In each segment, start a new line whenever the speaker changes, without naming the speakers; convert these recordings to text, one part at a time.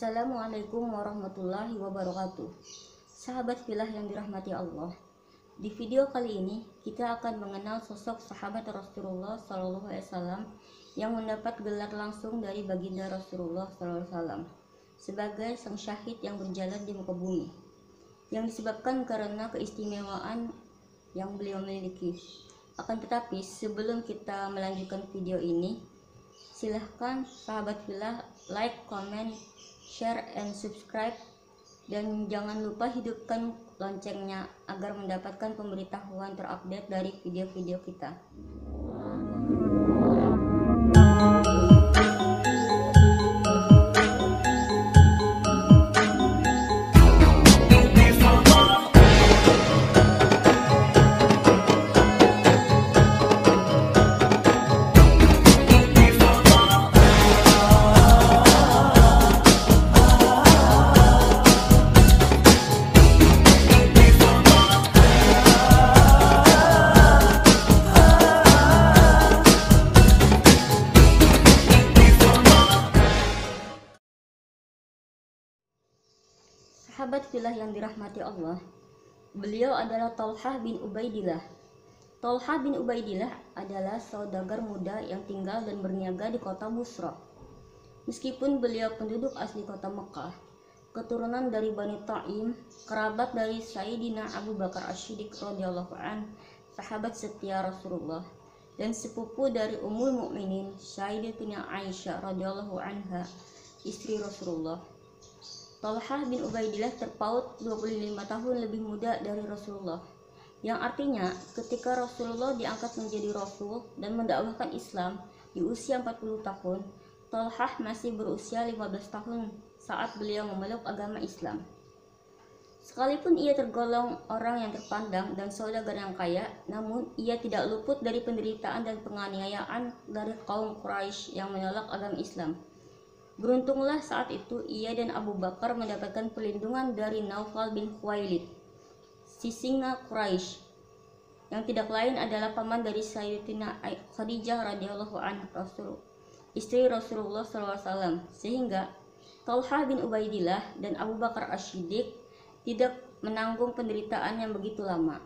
Assalamualaikum warahmatullahi wabarakatuh. Sahabat fillah yang dirahmati Allah. Di video kali ini kita akan mengenal sosok sahabat Rasulullah SAW yang mendapat gelar langsung dari baginda Rasulullah SAW sebagai sang syahid yang berjalan di muka bumi, yang disebabkan karena keistimewaan yang beliau miliki. Akan tetapi sebelum kita melanjutkan video ini, silahkan sahabat fillah like, comment, share, and subscribe, dan jangan lupa hidupkan loncengnya agar mendapatkan pemberitahuan terupdate dari video-video kita. Sahabat fillah yang dirahmati Allah, beliau adalah Thalhah bin Ubaidillah. Thalhah bin Ubaidillah adalah saudagar muda yang tinggal dan berniaga di kota Busra. Meskipun beliau penduduk asli kota Mekah, keturunan dari Bani Taim, kerabat dari Sayyidina Abu Bakar As-Siddiq radhiyallahu an, sahabat setia Rasulullah, dan sepupu dari Ummul Mukminin Sayyidatina Aisyah radhiyallahu anha, istri Rasulullah. Thalhah bin Ubaidillah terpaut 25 tahun lebih muda dari Rasulullah, yang artinya ketika Rasulullah diangkat menjadi Rasul dan mendakwahkan Islam di usia 40 tahun, Thalhah masih berusia 15 tahun saat beliau memeluk agama Islam. Sekalipun ia tergolong orang yang terpandang dan saudagar yang kaya, namun ia tidak luput dari penderitaan dan penganiayaan dari kaum Quraisy yang menolak agama Islam. Beruntunglah saat itu ia dan Abu Bakar mendapatkan perlindungan dari Naufal bin Khuwailid, si singa Quraisy, yang tidak lain adalah paman dari Sayyidatina Khadijah radhiyallahu anha, istri Rasulullah SAW, sehingga Thalhah bin Ubaidillah dan Abu Bakar As-Siddiq tidak menanggung penderitaan yang begitu lama,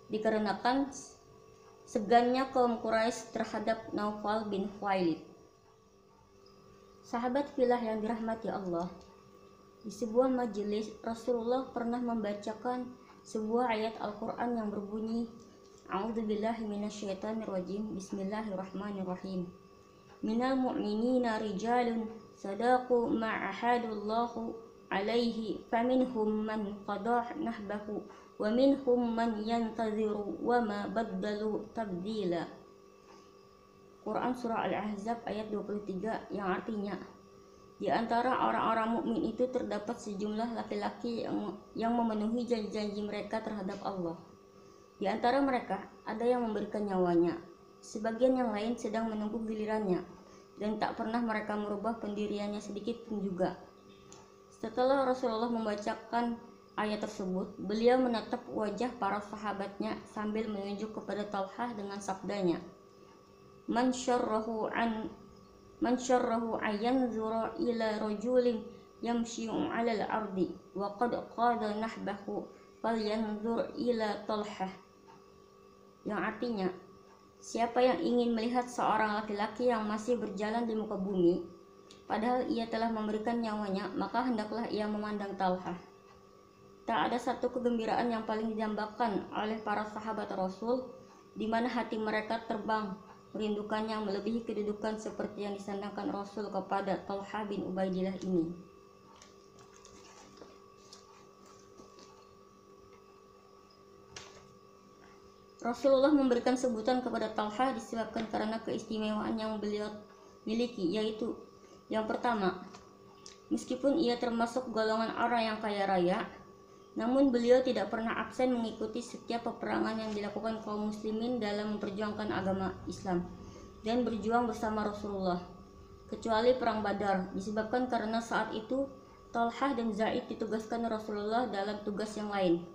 dikarenakan segannya kaum Quraisy terhadap Naufal bin Khuwailid. Sahabat fillah yang dirahmati Allah, di sebuah majelis Rasulullah pernah membacakan sebuah ayat Al-Quran yang berbunyi, A'udzubillahi minasyaitonirrajim, Bismillahirrahmanirrahim. Minal mu'minina rijalun sadaqu ma'ahadullahu alaihi faminhum man qadah nahbahu wa minhum man yantaziru wa ma baddalu tabdila. Quran Surah Al-Ahzab ayat 23, yang artinya, di antara orang-orang mukmin itu terdapat sejumlah laki-laki yang memenuhi janji-janji mereka terhadap Allah. Di antara mereka ada yang memberikan nyawanya, sebagian yang lain sedang menunggu gilirannya, dan tak pernah mereka merubah pendiriannya sedikit pun juga. Setelah Rasulullah membacakan ayat tersebut, beliau menatap wajah para sahabatnya sambil menunjuk kepada Thalhah dengan sabdanya, Man syarrahu ayanzura ila rajulin yamshi'u 'alal ardi wa qad qada nahbahu falyanzur ila Thalhah, yang artinya, siapa yang ingin melihat seorang laki-laki yang masih berjalan di muka bumi padahal ia telah memberikan nyawanya, maka hendaklah ia memandang Thalhah. Tak ada satu kegembiraan yang paling didambakan oleh para sahabat Rasul, di mana hati mereka terbang merindukannya melebihi kedudukan seperti yang disandangkan Rasul kepada Thalhah bin Ubaidillah ini. Rasulullah memberikan sebutan kepada Thalhah disebabkan karena keistimewaan yang beliau miliki, yaitu yang pertama, meskipun ia termasuk golongan orang yang kaya raya, namun beliau tidak pernah absen mengikuti setiap peperangan yang dilakukan kaum muslimin dalam memperjuangkan agama Islam dan berjuang bersama Rasulullah, kecuali perang Badar, disebabkan karena saat itu Thalhah dan Zaid ditugaskan Rasulullah dalam tugas yang lain,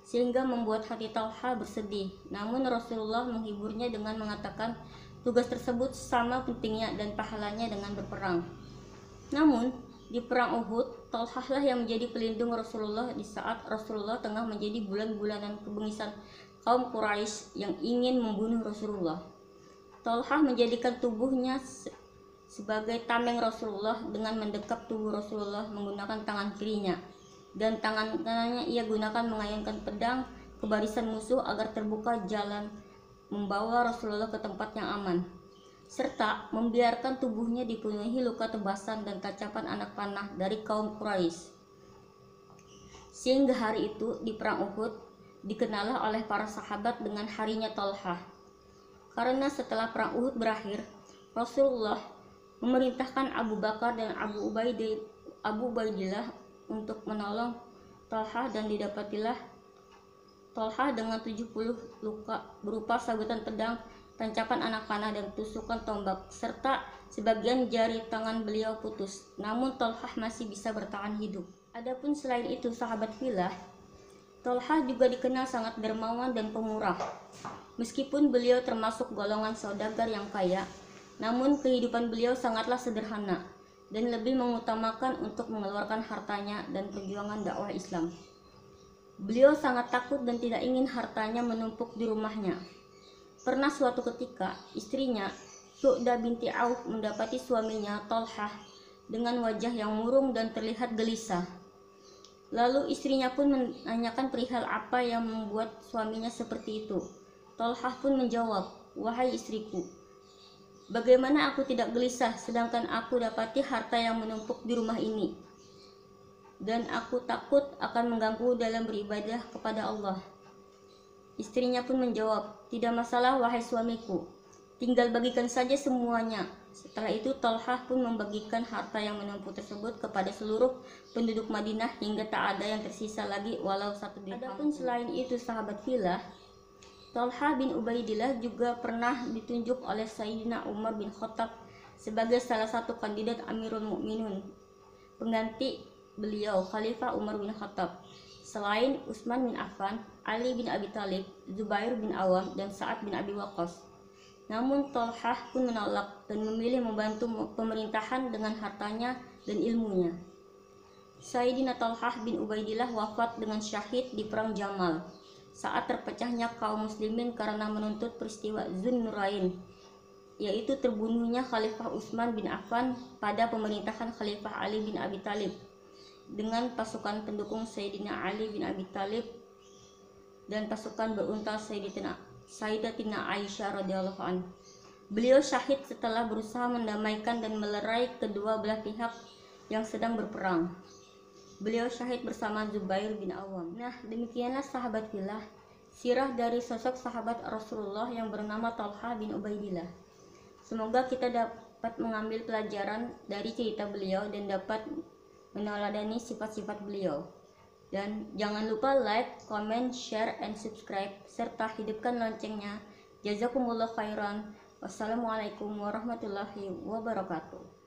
sehingga membuat hati Thalhah bersedih. Namun Rasulullah menghiburnya dengan mengatakan tugas tersebut sama pentingnya dan pahalanya dengan berperang. Namun Di perang Uhud, Thalhah lah yang menjadi pelindung Rasulullah di saat Rasulullah tengah menjadi bulan-bulanan kebengisan kaum Quraisy yang ingin membunuh Rasulullah. Thalhah menjadikan tubuhnya sebagai tameng Rasulullah dengan mendekap tubuh Rasulullah menggunakan tangan kirinya, dan tangan kanannya ia gunakan mengayunkan pedang ke barisan musuh agar terbuka jalan membawa Rasulullah ke tempat yang aman, serta membiarkan tubuhnya dipenuhi luka tebasan dan tacapan anak panah dari kaum Quraisy. Sehingga hari itu di perang Uhud dikenallah oleh para sahabat dengan harinya Thalhah. Karena setelah perang Uhud berakhir, Rasulullah memerintahkan Abu Bakar dan Abu Ubaidillah untuk menolong Thalhah, dan didapatilah Thalhah dengan 70 luka berupa sabetan pedang, tancapan anak panah, dan tusukan tombak, serta sebagian jari tangan beliau putus. Namun Thalhah masih bisa bertahan hidup. Adapun selain itu sahabat fillah, Thalhah juga dikenal sangat dermawan dan pemurah. Meskipun beliau termasuk golongan saudagar yang kaya, namun kehidupan beliau sangatlah sederhana dan lebih mengutamakan untuk mengeluarkan hartanya dan perjuangan dakwah Islam. Beliau sangat takut dan tidak ingin hartanya menumpuk di rumahnya. Pernah suatu ketika, istrinya, Su'dah binti Auf, mendapati suaminya, Thalhah, dengan wajah yang murung dan terlihat gelisah. Lalu istrinya pun menanyakan perihal apa yang membuat suaminya seperti itu. Thalhah pun menjawab, "Wahai istriku, bagaimana aku tidak gelisah sedangkan aku dapati harta yang menumpuk di rumah ini? Dan aku takut akan mengganggu dalam beribadah kepada Allah." Istrinya pun menjawab, "Tidak masalah wahai suamiku, tinggal bagikan saja semuanya." Setelah itu Thalhah pun membagikan harta yang menumpuk tersebut kepada seluruh penduduk Madinah hingga tak ada yang tersisa lagi walau satu dirham. Adapun selain itu sahabat fillah, Thalhah bin Ubaidillah juga pernah ditunjuk oleh Sayyidina Umar bin Khattab sebagai salah satu kandidat Amirul Mukminin pengganti beliau Khalifah Umar bin Khattab, selain Utsman bin Affan, Ali bin Abi Thalib, Zubair bin Awam, dan Sa'ad bin Abi Waqqas. Namun Thalhah pun menolak dan memilih membantu pemerintahan dengan hartanya dan ilmunya. Sayyidina Thalhah bin Ubaidillah wafat dengan syahid di perang Jamal saat terpecahnya kaum muslimin karena menuntut peristiwa Zunnurain, yaitu terbunuhnya Khalifah Utsman bin Affan pada pemerintahan Khalifah Ali bin Abi Thalib dengan pasukan pendukung Sayyidina Ali bin Abi Thalib dan pasukan berunta Sayyidatina Aisyah radhiyallahu anha. Beliau syahid setelah berusaha mendamaikan dan melerai kedua belah pihak yang sedang berperang. Beliau syahid bersama Zubair bin Awam. Nah, demikianlah sahabat fillah, sirah dari sosok sahabat Rasulullah yang bernama Thalhah bin Ubaidillah. Semoga kita dapat mengambil pelajaran dari cerita beliau dan dapat meneladani sifat-sifat beliau. Dan jangan lupa like, comment, share, and subscribe, serta hidupkan loncengnya. Jazakumullah khairan. Wassalamualaikum warahmatullahi wabarakatuh.